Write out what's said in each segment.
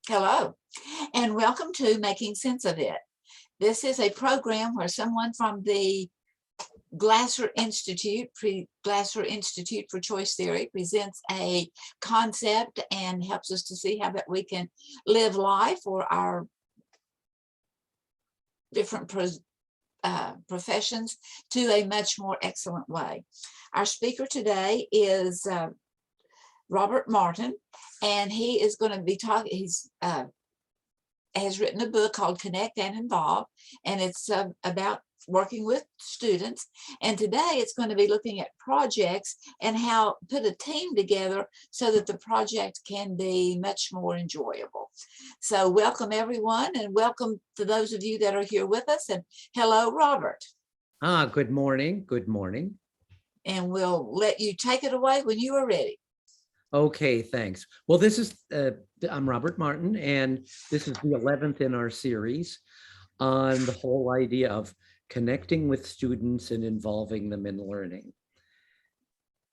Hello, and welcome to Making Sense of It. This is a program where someone from the Glasser Institute for Choice Theory presents a concept and helps us to see how that we can live life or our different professions to a much more excellent way. Our speaker today is Robert Martin, and he is going to be talking. He's has written a book called Connect and Involve, and it's about working with students. And today it's going to be looking at projects and how put a team together so that the project can be much more enjoyable. So welcome everyone, and welcome to those of you that are here with us. And hello, Robert. Good morning. Good morning. And we'll let you take it away when you are ready. Okay, thanks. Well, I'm Robert Martin, and this is the 11th in our series on the whole idea of connecting with students and involving them in learning.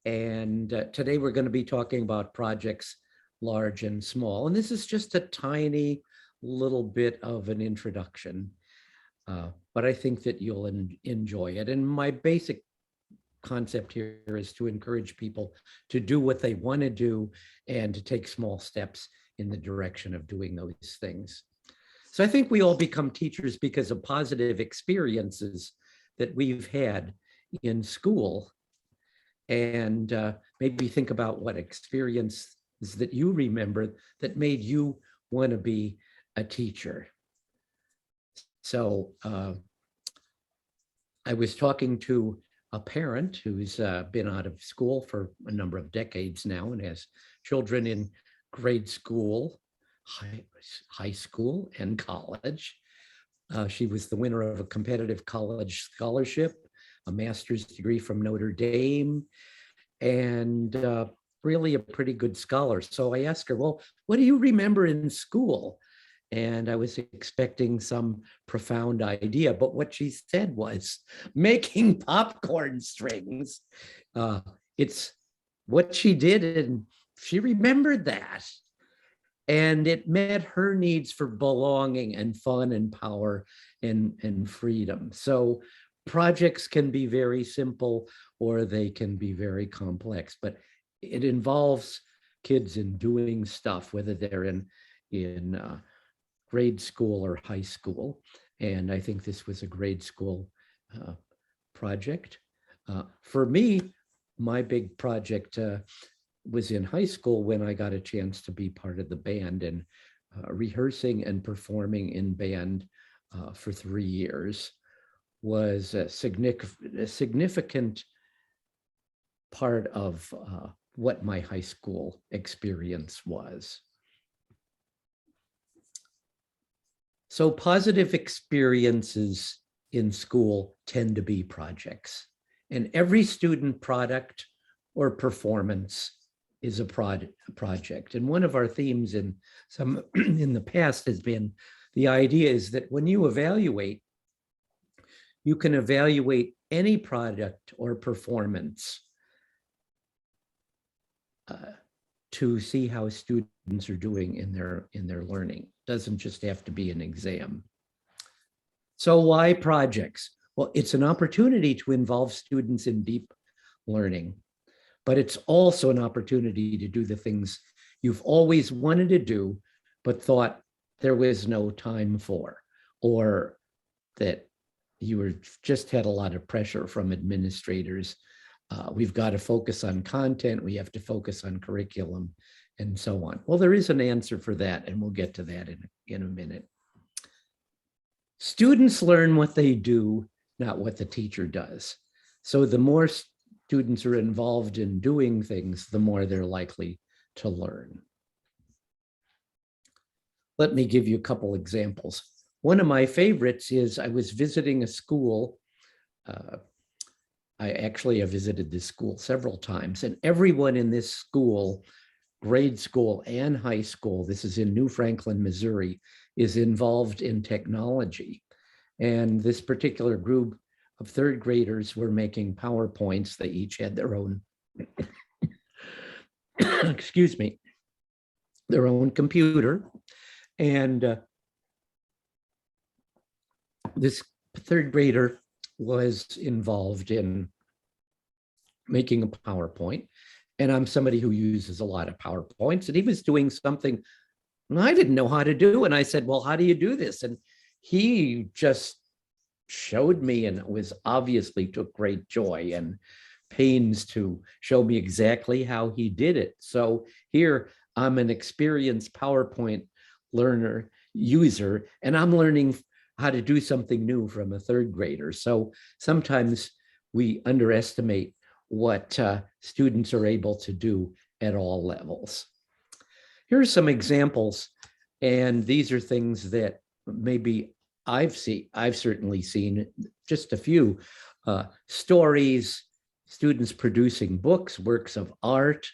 And today we're going to be talking about projects large and small. And this is just a tiny little bit of an introduction, but I think that you'll enjoy it. And my basic concept here is to encourage people to do what they want to do and to take small steps in the direction of doing those things. So I think we all become teachers because of positive experiences that we've had in school. And maybe think about what experiences that you remember that made you want to be a teacher. So I was talking to a parent who's been out of school for a number of decades now and has children in grade school, high school, and college. She was the winner of a competitive college scholarship, a master's degree from Notre Dame, and really a pretty good scholar. So I asked her, well, what do you remember in school? And I was expecting some profound idea, but what she said was making popcorn strings. It's what she did, and she remembered that. And it met her needs for belonging and fun and power and freedom. So projects can be very simple or they can be very complex, but it involves kids in doing stuff, whether they're in grade school or high school. And I think this was a grade school project. For me, my big project was in high school when I got a chance to be part of the band, and rehearsing and performing in band for 3 years was a significant part of what my high school experience was. So positive experiences in school tend to be projects, and every student product or performance is a project. And one of our themes in the past has been the idea is that when you evaluate, you can evaluate any product or performance to see how students are doing in their learning. Doesn't just have to be an exam. So why projects? Well, it's an opportunity to involve students in deep learning, but it's also an opportunity to do the things you've always wanted to do, but thought there was no time for, or that you just had a lot of pressure from administrators. We've got to focus on content, we have to focus on curriculum, and so on. Well, there is an answer for that, and we'll get to that in a minute. Students learn what they do, not what the teacher does. So the more students are involved in doing things, the more they're likely to learn. Let me give you a couple examples. One of my favorites is I was visiting a school. I actually have visited this school several times, and everyone in this school, grade school and high school, this is in New Franklin, Missouri, is involved in technology. And this particular group of third graders were making PowerPoints. They each had their own, excuse me, their own computer. And this third grader was involved in making a PowerPoint. And I'm somebody who uses a lot of PowerPoints. And he was doing something I didn't know how to do. And I said, well, how do you do this? And he just showed me, and was obviously took great joy and pains to show me exactly how he did it. So here I'm an experienced PowerPoint learner, user, and I'm learning how to do something new from a third grader. So sometimes we underestimate what students are able to do at all levels. Here's some examples, and these are things that maybe I've certainly seen, just a few stories, students producing books, works of art,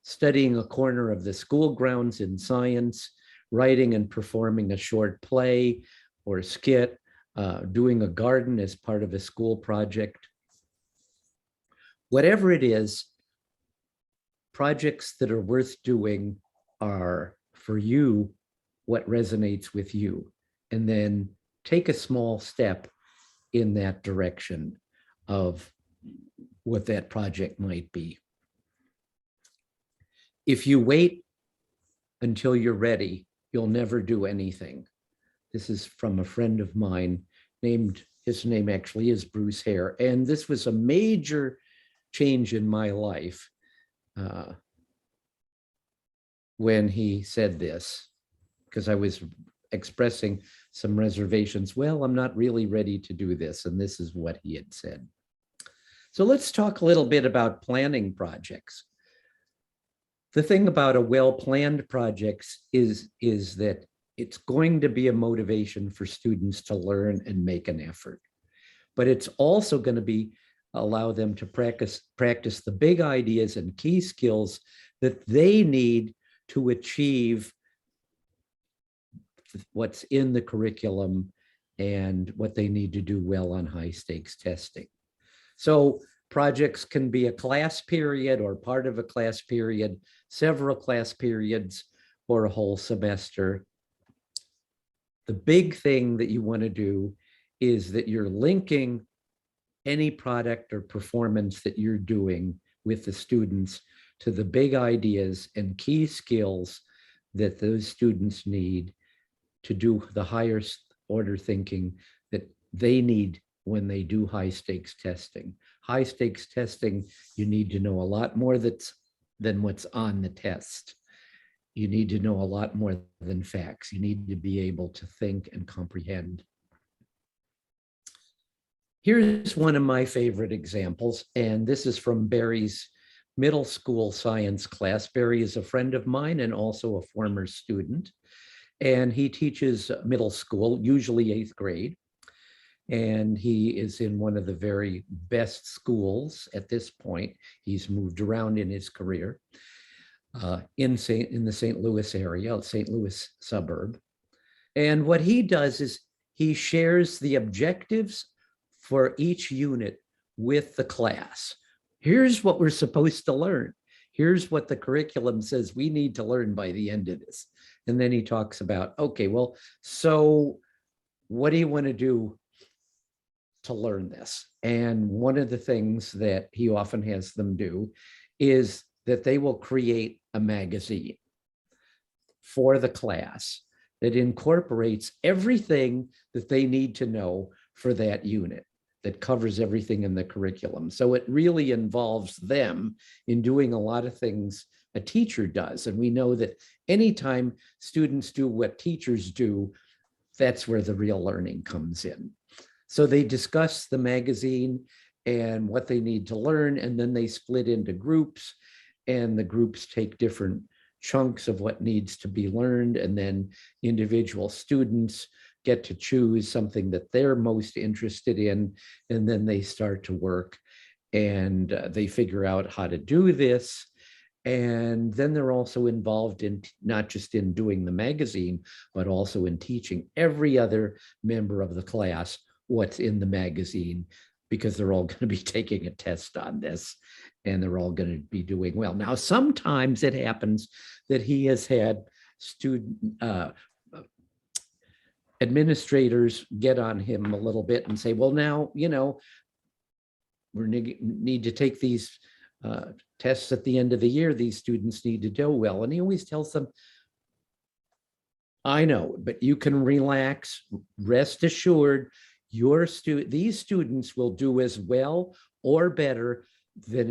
studying a corner of the school grounds in science, writing and performing a short play or skit, doing a garden as part of a school project. Whatever it is, projects that are worth doing are, for you, what resonates with you. And then take a small step in that direction of what that project might be. If you wait until you're ready, you'll never do anything. This is from a friend of mine his name actually is Bruce Hare. And this was a major change in my life when he said this, because I was expressing some reservations. Well, I'm not really ready to do this. And this is what he had said. So let's talk a little bit about planning projects. The thing about a well-planned project is that it's going to be a motivation for students to learn and make an effort. But it's also going to allow them to practice the big ideas and key skills that they need to achieve what's in the curriculum and what they need to do well on high stakes testing. So projects can be a class period or part of a class period, several class periods, or a whole semester. The big thing that you want to do is that you're linking any product or performance that you're doing with the students to the big ideas and key skills that those students need to do the higher order thinking that they need when they do high stakes testing. High stakes testing, you need to know a lot more than what's on the test. You need to know a lot more than facts. You need to be able to think and comprehend. Here's one of my favorite examples, and this is from Barry's middle school science class. Barry is a friend of mine and also a former student, and he teaches middle school, usually 8th grade. And he is in one of the very best schools at this point. He's moved around in his career in the St. Louis area, St. Louis suburb. And what he does is he shares the objectives for each unit with the class. Here's what we're supposed to learn. Here's what the curriculum says we need to learn by the end of this. And then he talks about, okay, well, so what do you want to do to learn this? And one of the things that he often has them do is that they will create a magazine for the class that incorporates everything that they need to know for that unit, that covers everything in the curriculum. So it really involves them in doing a lot of things a teacher does. And we know that anytime students do what teachers do, that's where the real learning comes in. So they discuss the magazine and what they need to learn, and then they split into groups, and the groups take different chunks of what needs to be learned, and then individual students get to choose something that they're most interested in, and then they start to work and they figure out how to do this. And then they're also involved in not just in doing the magazine, but also in teaching every other member of the class what's in the magazine, because they're all going to be taking a test on this and they're all going to be doing well. Now, sometimes it happens that he has had student administrators get on him a little bit and say, well, now, we need to take these tests at the end of the year. These students need to do well. And he always tells them, I know, but you can relax, rest assured, these students will do as well or better than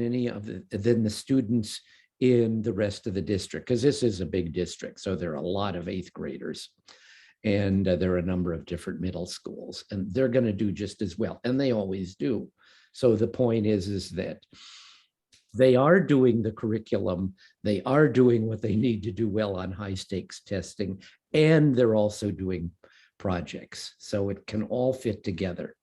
than the students in the rest of the district, because this is a big district. So there are a lot of 8th graders. And there are a number of different middle schools, and they're going to do just as well. And they always do. So the point is that they are doing the curriculum. They are doing what they need to do well on high stakes testing, and they're also doing projects. So it can all fit together.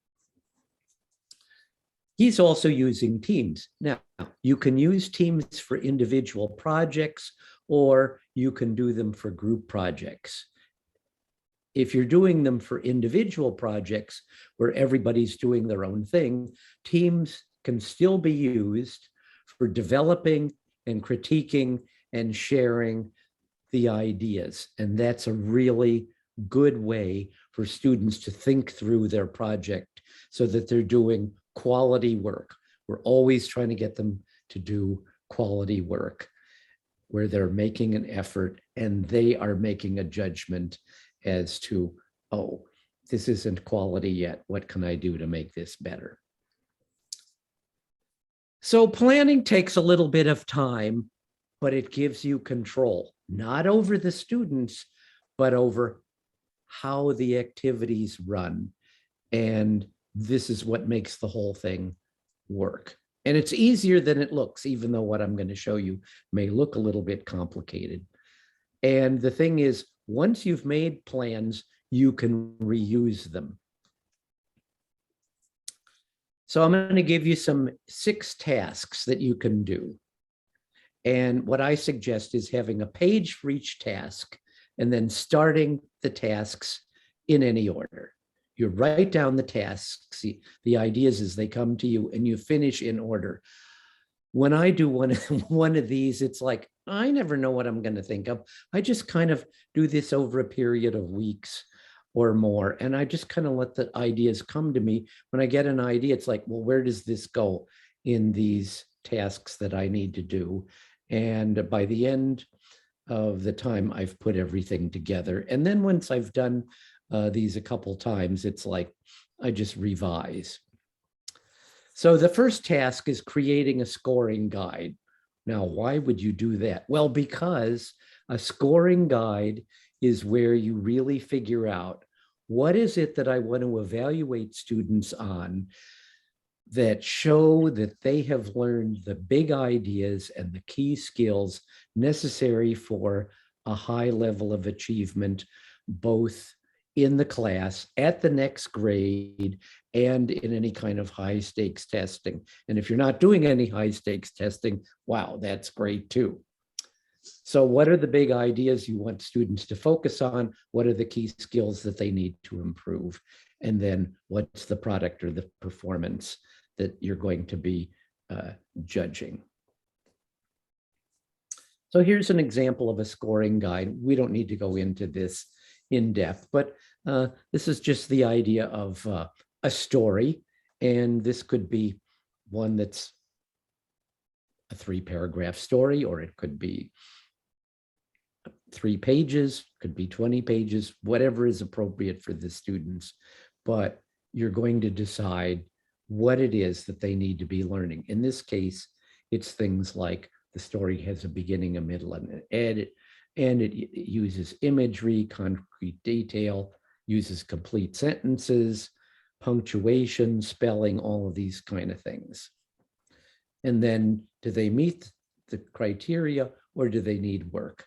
He's also using teams. Now, you can use teams for individual projects, or you can do them for group projects. If you're doing them for individual projects where everybody's doing their own thing, teams can still be used for developing and critiquing and sharing the ideas. And that's a really good way for students to think through their project so that they're doing quality work. We're always trying to get them to do quality work where they're making an effort and they are making a judgment as to, oh, this isn't quality yet. What can I do to make this better? So planning takes a little bit of time, but it gives you control, not over the students, but over how the activities run. And this is what makes the whole thing work. And it's easier than it looks, even though what I'm going to show you may look a little bit complicated. And the thing is, once you've made plans, you can reuse them. So I'm going to give you 6 tasks that you can do. And what I suggest is having a page for each task and then starting the tasks in any order. You write down the tasks. The idea is they come to you and you finish in order. When I do one of these, it's like, I never know what I'm going to think of. I just kind of do this over a period of weeks or more. And I just kind of let the ideas come to me. When I get an idea, it's like, well, where does this go in these tasks that I need to do? And by the end of the time, I've put everything together. And then once I've done these a couple times, it's like, I just revise. So the first task is creating a scoring guide. Now, why would you do that? Well, because a scoring guide is where you really figure out what is it that I want to evaluate students on that show that they have learned the big ideas and the key skills necessary for a high level of achievement, both in the class, at the next grade, and in any kind of high stakes testing. And if you're not doing any high stakes testing, wow, that's great too. So what are the big ideas you want students to focus on? What are the key skills that they need to improve? And then what's the product or the performance that you're going to be judging? So here's an example of a scoring guide. We don't need to go into this in depth, but this is just the idea of a story. And this could be one that's a 3-paragraph story, or it could be 3 pages, could be 20 pages, whatever is appropriate for the students. But you're going to decide what it is that they need to be learning. In this case, it's things like the story has a beginning, a middle, and an end, and it uses imagery, concrete detail, uses complete sentences, punctuation, spelling, all of these kind of things. And then, do they meet the criteria or do they need work?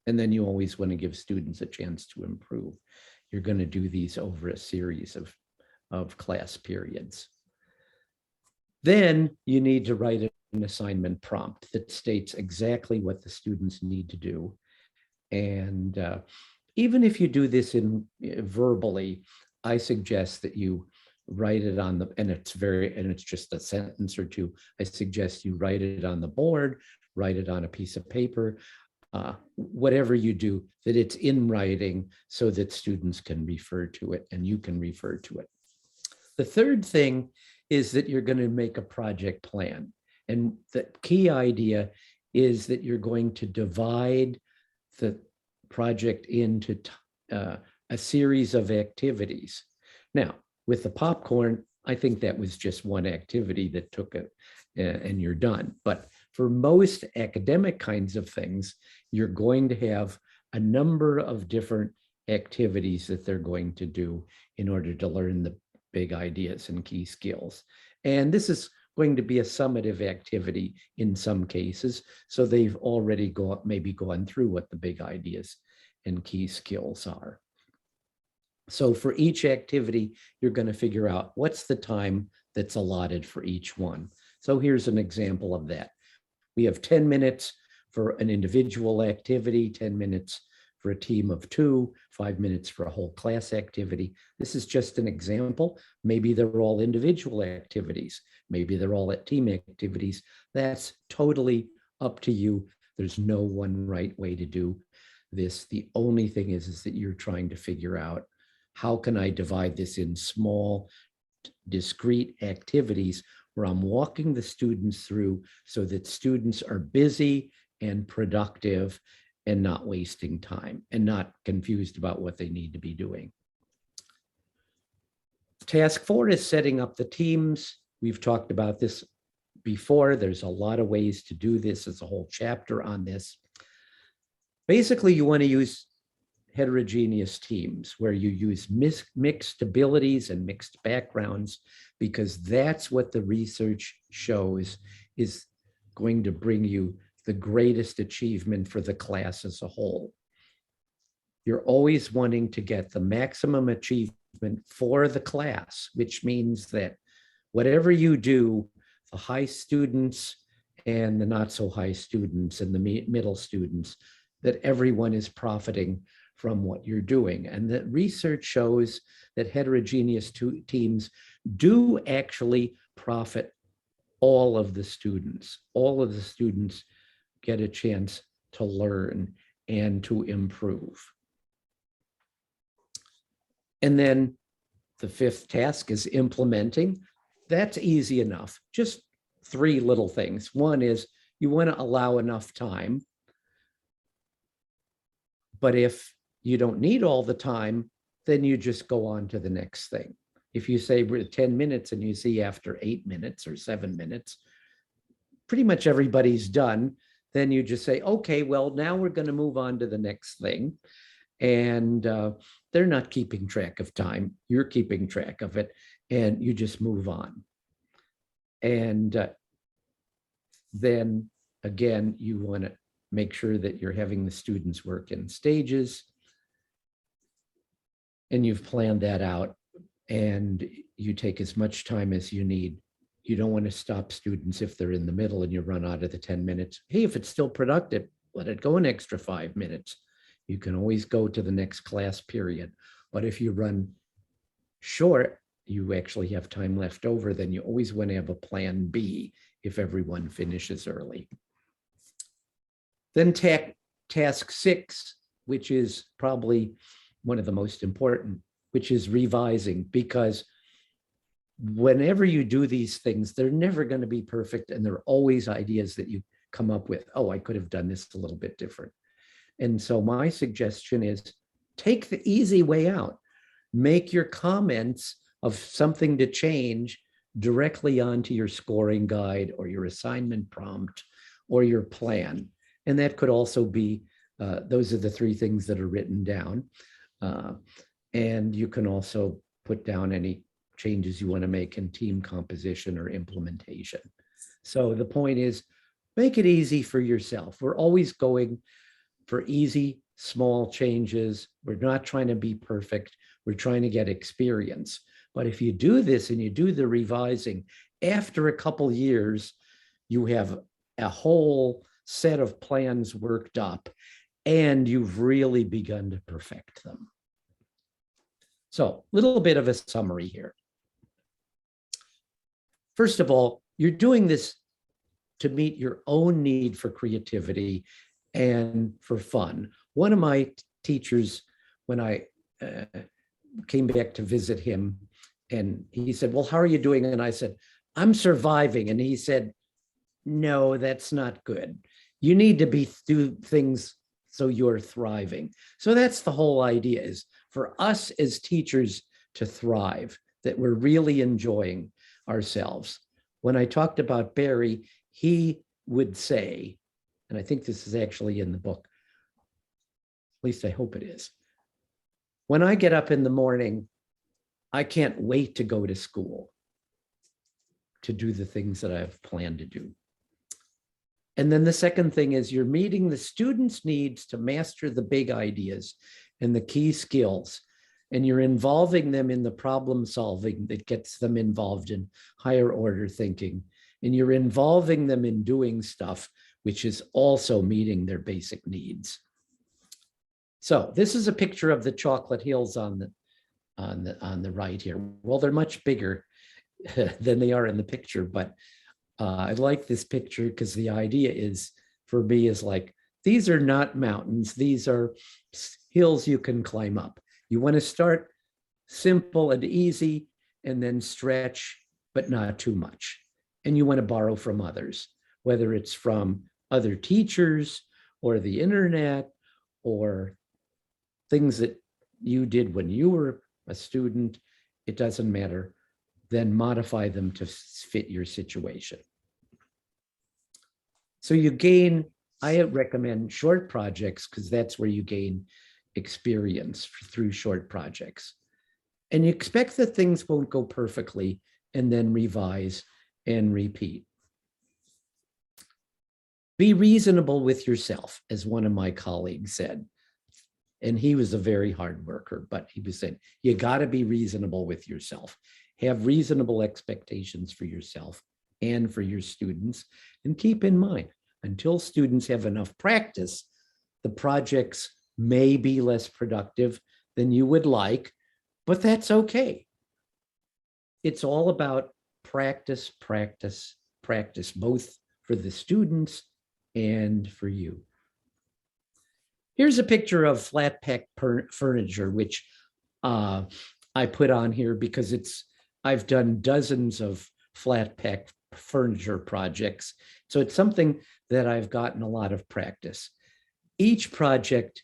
And then you always want to give students a chance to improve. You're going to do these over a series of class periods. Then you need to write an assignment prompt that states exactly what the students need to do. And even if you do this verbally, I suggest that you write it on and it's just a sentence or two. I suggest you write it on the board, write it on a piece of paper. whatever you do, that it's in writing so that students can refer to it and you can refer to it. The third thing is that you're going to make a project plan. And the key idea is that you're going to divide the project into a series of activities. Now, with the popcorn, I think that was just one activity that took it and you're done. But for most academic kinds of things, you're going to have a number of different activities that they're going to do in order to learn the big ideas and key skills. And this is going to be a summative activity in some cases. So they've already maybe gone through what the big ideas and key skills are. So for each activity, you're going to figure out what's the time that's allotted for each one. So here's an example of that. We have 10 minutes for an individual activity, 10 minutes for a team of 2, 5 minutes for a whole class activity. This is just an example. Maybe they're all individual activities. Maybe they're all at team activities. That's totally up to you. There's no one right way to do this. The only thing is that you're trying to figure out, how can I divide this in small, discrete activities where I'm walking the students through so that students are busy and productive and not wasting time and not confused about what they need to be doing. Task 4 is setting up the teams. We've talked about this before. There's a lot of ways to do this. There's a whole chapter on this. Basically, you want to use heterogeneous teams where you use mixed abilities and mixed backgrounds, because that's what the research shows is going to bring you the greatest achievement for the class as a whole. You're always wanting to get the maximum achievement for the class, which means that whatever you do, the high students and the not so high students and the middle students, that everyone is profiting from what you're doing. And the research shows that heterogeneous teams do actually profit all of the students. All of the students get a chance to learn and to improve. And then the 5th task is implementing. That's easy enough. Just 3 little things. One is you want to allow enough time. But if you don't need all the time, then you just go on to the next thing. If you say we're 10 minutes and you see after 8 minutes or 7 minutes, pretty much everybody's done, then you just say, okay, well, now we're going to move on to the next thing. And they're not keeping track of time. You're keeping track of it, and you just move on. And then again, you want to make sure that you're having the students work in stages, and you've planned that out, and you take as much time as you need. You don't want to stop students if they're in the middle and you run out of the 10 minutes. Hey, if it's still productive, let it go an extra 5 minutes. You can always go to the next class period. But if you run short, you actually have time left over, then you always want to have a plan B if everyone finishes early. Then task 6, which is probably one of the most important, which is revising, because whenever you do these things, they're never going to be perfect. And there are always ideas that you come up with. Oh, I could have done this a little bit different. And so my suggestion is take the easy way out. Make your comments of something to change directly onto your scoring guide or your assignment prompt or your plan. And that could also be, those are the 3 things that are written down. And you can also put down any changes you want to make in team composition or implementation. So the point is, make it easy for yourself. We're always going for easy, small changes. We're not trying to be perfect. We're trying to get experience. But if you do this and you do the revising, after a couple years, you have a whole set of plans worked up and you've really begun to perfect them. So a little bit of a summary here. First of all, you're doing this to meet your own need for creativity and for fun. One of my teachers, when I came back to visit him, and he said, well, how are you doing? And I said, I'm surviving. And he said, no, that's not good. You need to do things so you're thriving. So that's the whole idea, is for us as teachers to thrive, that we're really enjoying ourselves. When I talked about Barry, he would say, and I think this is actually in the book, at least I hope it is, when I get up in the morning, I can't wait to go to school to do the things that I've planned to do. And then the second thing is you're meeting the students' needs to master the big ideas and the key skills, and you're involving them in the problem solving that gets them involved in higher order thinking. And you're involving them in doing stuff, which is also meeting their basic needs. So this is a picture of the chocolate hills on the right here. Well, they're much bigger than they are in the picture, but I like this picture because the idea is, for me, is like, these are not mountains. These are hills you can climb up. You want to start simple and easy and then stretch, but not too much. And you want to borrow from others, whether it's from other teachers or the internet or things that you did when you were a student. It doesn't matter. Then modify them to fit your situation. So you gain, I recommend short projects because that's where you gain experience through short projects. And you expect that things won't go perfectly, and then revise and repeat. Be reasonable with yourself, as one of my colleagues said. And he was a very hard worker, but he was saying, you got to be reasonable with yourself. Have reasonable expectations for yourself and for your students. And keep in mind, until students have enough practice, the projects may be less productive than you would like, but that's okay. It's all about practice, practice, practice, both for the students and for you. Here's a picture of flat pack furniture, which I put on here because I've done dozens of flat pack furniture projects. So it's something that I've gotten a lot of practice. Each project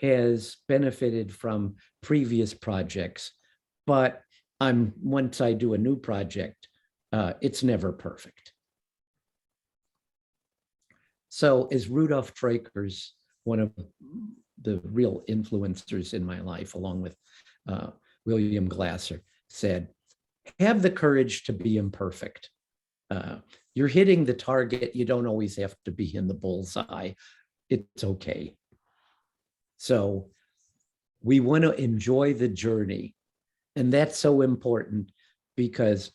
has benefited from previous projects, but once I do a new project, it's never perfect. So as Rudolf Treikers, one of the real influencers in my life, along with William Glasser, said, have the courage to be imperfect. You're hitting the target. You don't always have to be in the bullseye. It's okay. So we want to enjoy the journey. And that's so important, because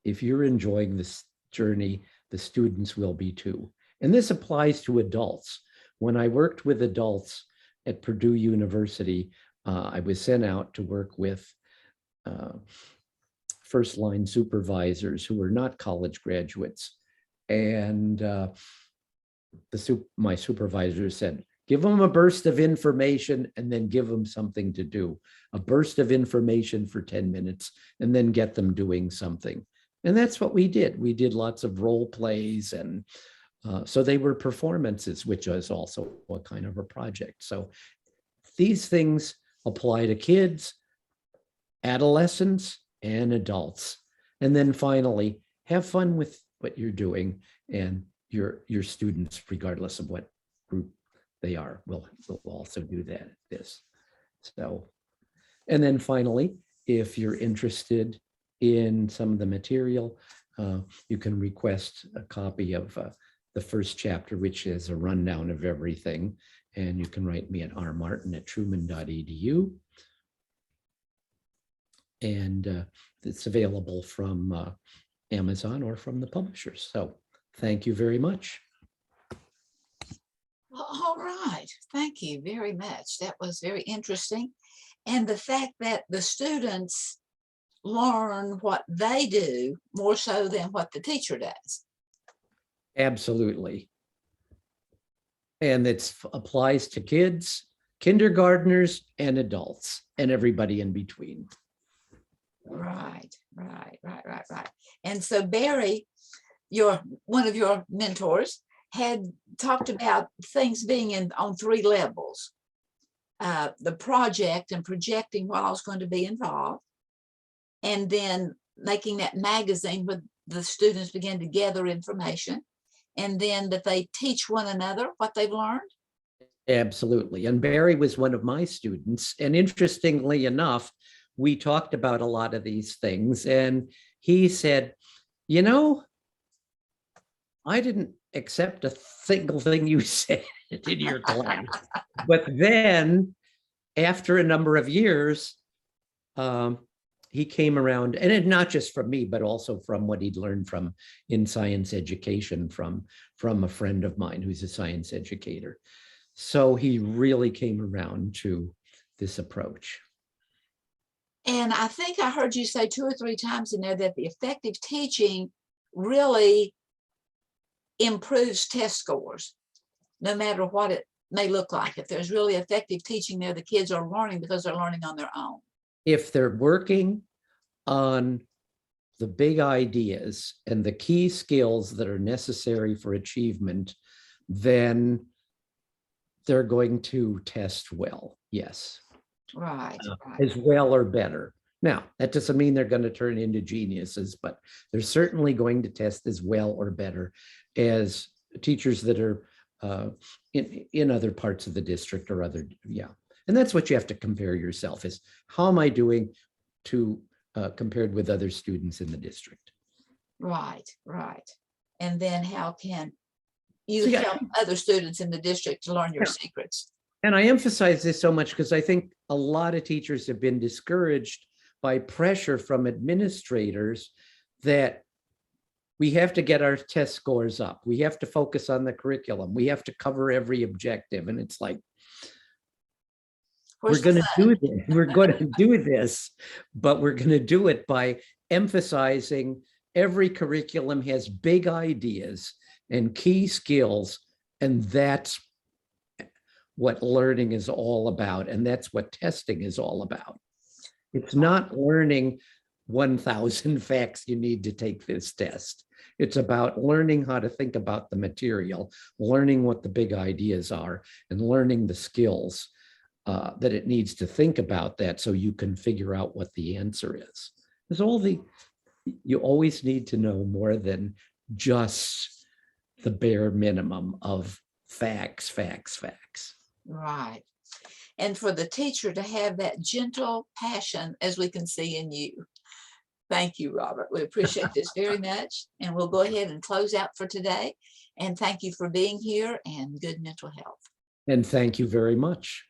if you're enjoying this journey, the students will be too. And this applies to adults. When I worked with adults at Purdue University, I was sent out to work with first-line supervisors who were not college graduates. And my supervisor said, give them a burst of information and then give them something to do. A burst of information for 10 minutes and then get them doing something. And that's what we did. We did lots of role plays, and so they were performances, which was also a kind of a project. So these things apply to kids, adolescents, and adults. And then finally, have fun with what you're doing, and your students, regardless of what group they are, will also do this. So, and then finally, if you're interested in some of the material, you can request a copy of the first chapter, which is a rundown of everything. And you can write me at rmartin@truman.edu. And it's available from Amazon or from the publishers. So thank you very much. All right. Thank you very much. That was very interesting. And the fact that the students learn what they do more so than what the teacher does. Absolutely. And it applies to kids, kindergartners, and adults, and everybody in between. Right. And so Barry, one of your mentors, had talked about things being on 3 levels. The project and projecting what I was going to be involved, and then making that magazine where the students begin to gather information, and then that they teach one another what they've learned. Absolutely. And Barry was one of my students. And interestingly enough, we talked about a lot of these things. And he said, you know, I didn't accept a single thing you said in your class. But then after a number of years, he came around, and not just from me, but also from what he'd learned from in science education from a friend of mine who's a science educator. So he really came around to this approach. And I think I heard you say 2 or 3 times in there that the effective teaching really improves test scores, no matter what it may look like. If there's really effective teaching there, the kids are learning because they're learning on their own. If they're working on the big ideas and the key skills that are necessary for achievement, then they're going to test well. Yes. Right. As well or better. Now, that doesn't mean they're going to turn into geniuses, but they're certainly going to test as well or better as teachers that are in other parts of the district or other, yeah. And that's what you have to compare yourself is, how am I doing to compared with other students in the district? Right. And then how can you help other students in the district to learn your secrets? And I emphasize this so much because I think a lot of teachers have been discouraged by pressure from administrators that we have to get our test scores up. We have to focus on the curriculum. We have to cover every objective. And it's like, we're going to do this. We're going to do this, but we're going to do it by emphasizing every curriculum has big ideas and key skills. And that's what learning is all about. And that's what testing is all about. It's not learning 1,000 facts you need to take this test. It's about learning how to think about the material, learning what the big ideas are, and learning the skills that it needs to think about that so you can figure out what the answer is. There's you always need to know more than just the bare minimum of facts. Right. And for the teacher to have that gentle passion, as we can see in you. Thank you, Robert. We appreciate this very much. And we'll go ahead and close out for today. And thank you for being here, and good mental health. And thank you very much.